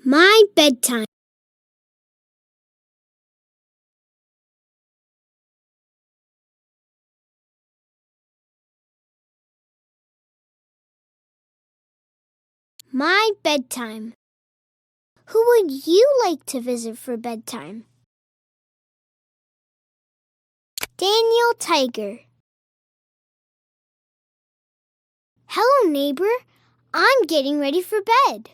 My bedtime. My bedtime. Who would you like to visit for bedtime? Daniel Tiger. Hello, neighbor. I'm getting ready for bed.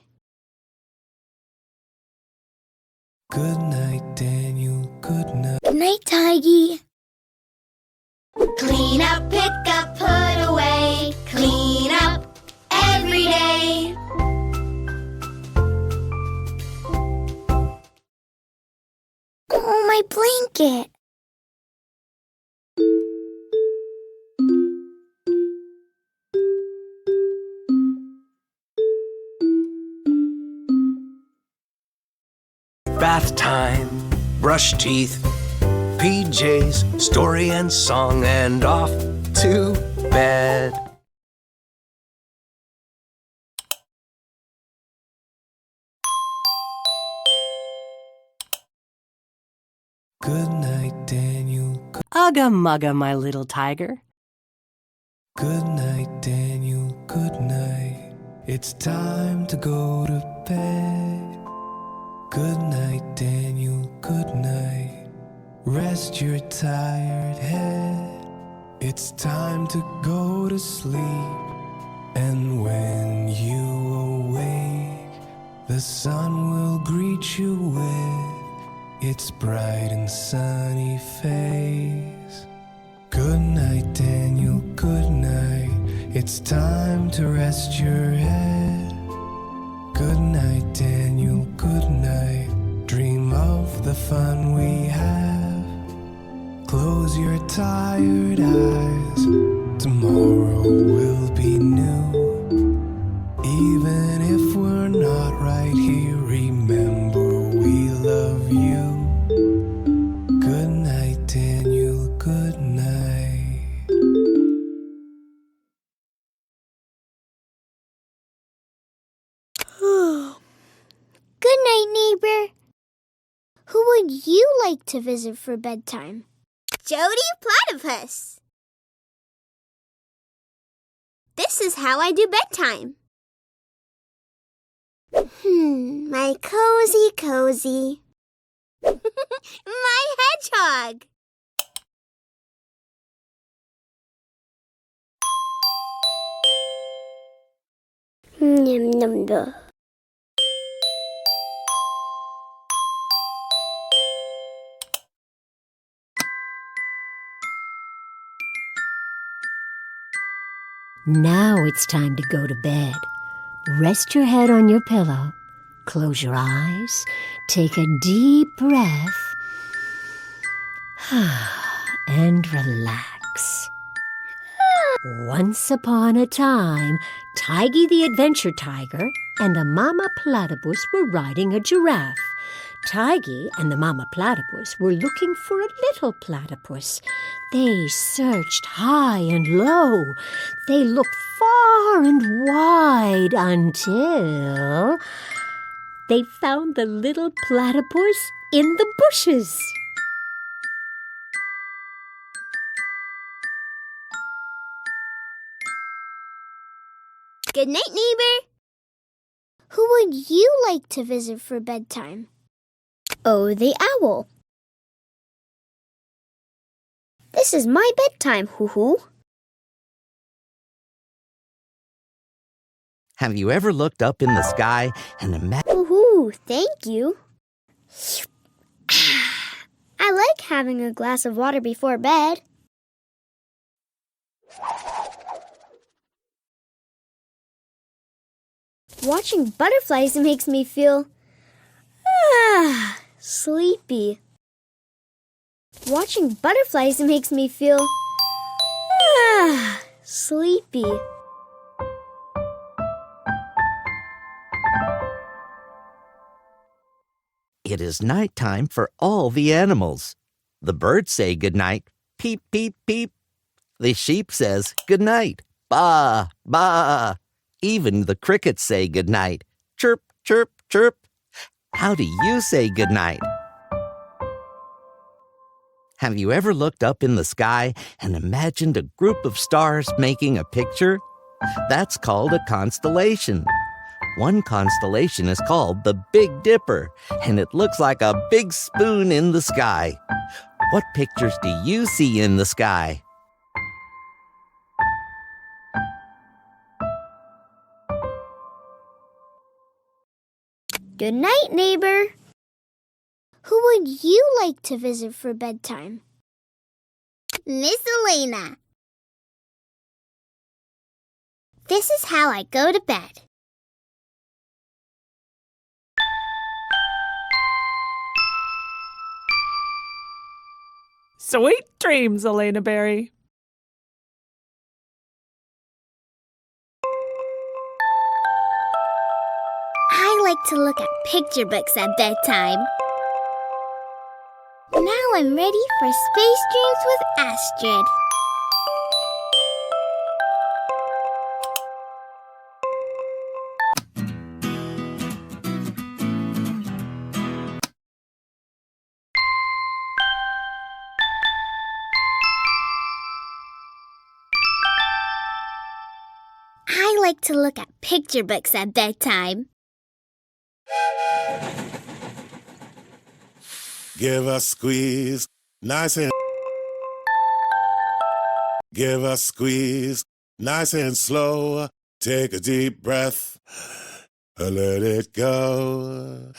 Good night, Daniel. Good night. Good night, Tiggy. Clean up, pick up, put away. Clean up every day. Oh, my blanket. Bath time, brush teeth, PJs, story and song, and off to bed. Good night, Daniel. Ugga mugga, my little tiger. Good night, Daniel. Good night. It's time to go to bed. Good night, Daniel. Good night. Rest your tired head. It's time to go to sleep. And when you awake, the sun will greet you with its bright and sunny face. Good night, Daniel. Good night. It's time to rest your head. Good night, Daniel. Good night. Dream of the fun we have. Close your tired eyes. Tomorrow will be new. Even if we're not right here, remember we love you. Good night, Daniel. Good night. Good night, neighbor. Who would you like to visit for bedtime? Jody Platypus. This is how I do bedtime. My cozy. My hedgehog. Nom nom nom. Now it's time to go to bed. Rest your head on your pillow. Close your eyes. Take a deep breath. And relax. Once upon a time, Tiggy the Adventure Tiger and the Mama Platypus were riding a giraffe. Tiggy and the Mama Platypus were looking for a little platypus. They searched high and low. They looked far and wide until they found the little platypus in the bushes. Good night, neighbor. Who would you like to visit for bedtime? Oh, the owl. This is my bedtime, hoo-hoo. Have you ever looked up in the sky and imagined? Hoo-hoo, thank you. I like having a glass of water before bed. Watching butterflies makes me feel sleepy. Watching butterflies makes me feel sleepy. It is nighttime for all the animals. The birds say good night, peep, peep, peep. The sheep says good night, ba, ba. Even the crickets say good night, chirp, chirp, chirp. How do you say goodnight? Have you ever looked up in the sky and imagined a group of stars making a picture? That's called a constellation. One constellation is called the Big Dipper, and it looks like a big spoon in the sky. What pictures do you see in the sky? Good night, neighbor. Who would you like to visit for bedtime? Miss Elena. This is how I go to bed. Sweet dreams, Elena Berry. I like to look at picture books at bedtime. Now I'm ready for Space Dreams with Astrid. I like to look at picture books at bedtime. Give a squeeze, nice and. Give a squeeze, nice and slow. Take a deep breath, let it go.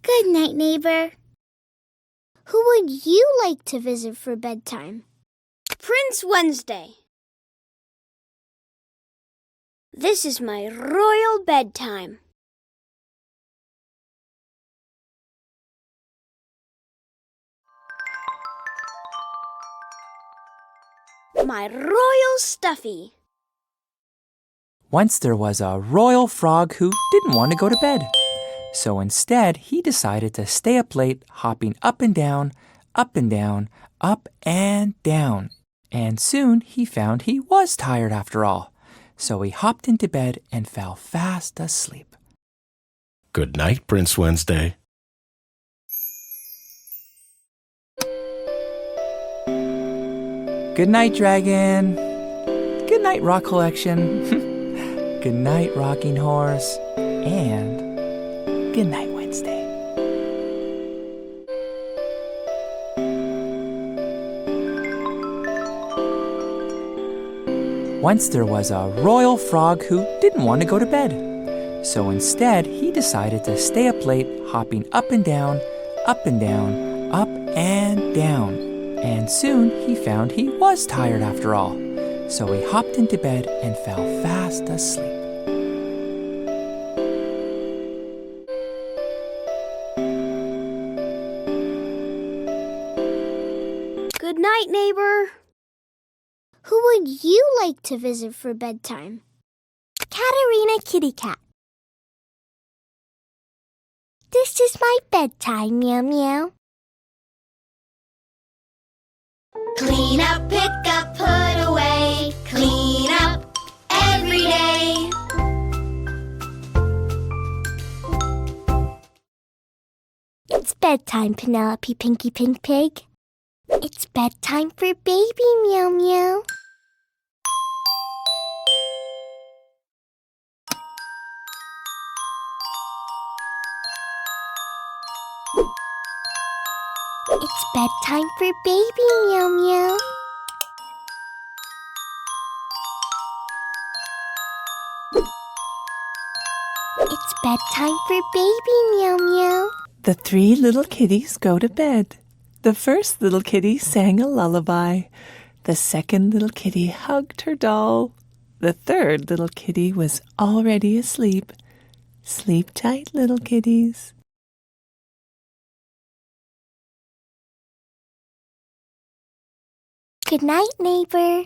Good night, neighbor. Who would you like to visit for bedtime? Prince Wednesday. This is my royal bedtime. My royal stuffy. Once there was a royal frog who didn't want to go to bed. So instead, he decided to stay up late, hopping up and down, up and down, up and down. And soon he found he was tired after all. So he hopped into bed and fell fast asleep. Good night, Prince Wednesday. Good night, Dragon. Good night, Rock Collection. Good night, Rocking Horse. And good night, Wednesday. Once there was a royal frog who didn't want to go to bed. So instead, he decided to stay up late, hopping up and down, up and down, up and down. And soon he found he was tired after all. So he hopped into bed and fell fast asleep. Good night, neighbor. Who would you like to visit for bedtime? Katarina Kitty Cat. This is my bedtime, meow meow. Clean up, pick up, put away. Clean up every day. It's bedtime, Penelope Pinky Pink Pig. It's bedtime for baby, meow meow. It's bedtime for baby, meow meow. It's bedtime for baby, meow meow. The 3 little kitties go to bed. The first little kitty sang a lullaby. The second little kitty hugged her doll. The third little kitty was already asleep. Sleep tight, little kitties. Good night, neighbor.